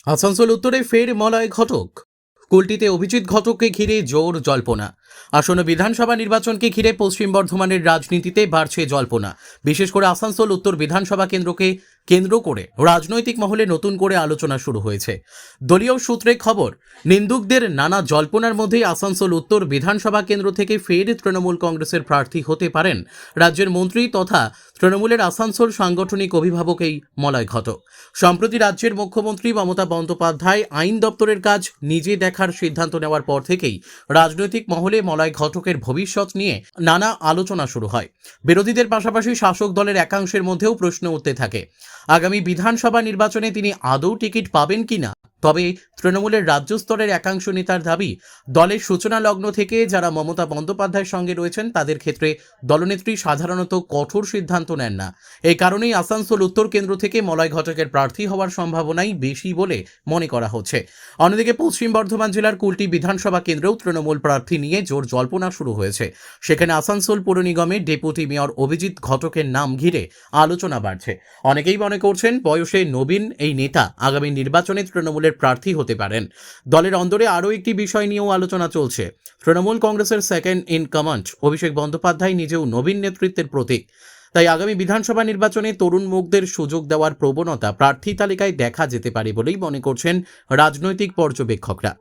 আসানসোল উত্তরে ফের মলয় ঘটক। কুলটিতে অভিজিৎ ঘটককে ঘিরে জোর জল্পনা। আসন্ন বিধানসভা নির্বাচনকে ঘিরে পশ্চিম বর্ধমানের রাজনীতিতে বাড়ছে জল্পনা। বিশেষ করে আসানসোল উত্তর বিধানসভা কেন্দ্রকে কেন্দ্র করে রাজনৈতিক মহলে নতুন করে আলোচনা শুরু হয়েছে। দলীয় সূত্রে খবর, নিন্দুকদের নানা জল্পনার মধ্যেই আসানসোল উত্তর বিধানসভা কেন্দ্র থেকে ফের তৃণমূল কংগ্রেসের প্রার্থী হতে পারেন রাজ্যের মন্ত্রী তথা তৃণমূলের আসানসোল সাংগঠনিক অভিভাবক এই মলয় ঘটক। সম্প্রতি রাজ্যের মুখ্যমন্ত্রী মমতা বন্দ্যোপাধ্যায় আইন দপ্তরের কাজ নিজে দেখার সিদ্ধান্ত নেওয়ার পর থেকেই রাজনৈতিক মহলে মলয় ঘটকের ভবিষ্যৎ নিয়ে নানা আলোচনা শুরু হয়। বিরোধীদের পাশাপাশি শাসক দলের একাংশের মধ্যেও প্রশ্ন উঠতে থাকে, আগামী বিধানসভা নির্বাচনে তিনি আদৌ টিকিট পাবেন কিনা। তবে তৃণমূলের রাজ্য স্তরের একাংশ নেতার দাবি, দলের সূচনা লগ্ন থেকে যারা মমতা বন্দ্যোপাধ্যায়ের সঙ্গে রয়েছেন তাদের ক্ষেত্রে দলনেত্রী সাধারণত কঠোর সিদ্ধান্ত নেন না। এই কারণেই আসানসোল উত্তর কেন্দ্র থেকে মলয় ঘটকের প্রার্থী হওয়ার সম্ভাবনাই বেশি বলে মনে করা হচ্ছে। অন্যদিকে পশ্চিম বর্ধমান জেলার কুলটি বিধানসভা কেন্দ্রেও তৃণমূল প্রার্থী নিয়ে জোর জল্পনা শুরু হয়েছে। সেখানে আসানসোল পৌর নিগমের ডেপুটি মেয়র অভিজিৎ ঘটকের নাম ঘিরে আলোচনা বাড়ছে। অনেকেই মনে করছেন বয়সে নবীন এই নেতা আগামী নির্বাচনে তৃণমূলের প্রার্থী হতে পারেন। দলের অন্দরে আরও একটি বিষয় নিয়েও আলোচনা চলছে। তৃণমূল কংগ্রেসের second in command Abhishek Bandyopadhyay নিজেও নবীন নেতৃত্বের প্রতীক। তাই আগামী বিধানসভা নির্বাচনে তরুণ মুখদের সুযোগ দেওয়ার প্রবণতা প্রার্থী তালিকায় দেখা যেতে পারে বলেই মনে করছেন রাজনৈতিক পর্যবেক্ষকরা।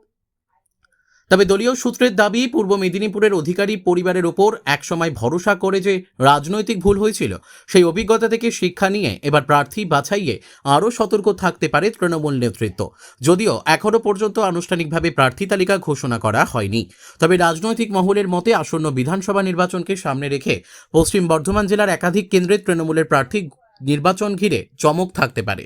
তবে দলীয় সূত্রের দাবি, পূর্ব মেদিনীপুরের অধিকারী পরিবারের ওপর একসময় ভরসা করে যে রাজনৈতিক ভুল হয়েছিল, সেই অভিজ্ঞতা থেকে শিক্ষা নিয়ে এবার প্রার্থী বাছাইয়ে আরও সতর্ক থাকতে পারে তৃণমূল নেতৃত্ব। যদিও এখনও পর্যন্ত আনুষ্ঠানিকভাবে প্রার্থী তালিকা ঘোষণা করা হয়নি, তবে রাজনৈতিক মহলের মতে আসন্ন বিধানসভা নির্বাচনকে সামনে রেখে পশ্চিম বর্ধমান জেলার একাধিক কেন্দ্রে তৃণমূলের প্রার্থী নির্বাচন ঘিরে চমক থাকতে পারে।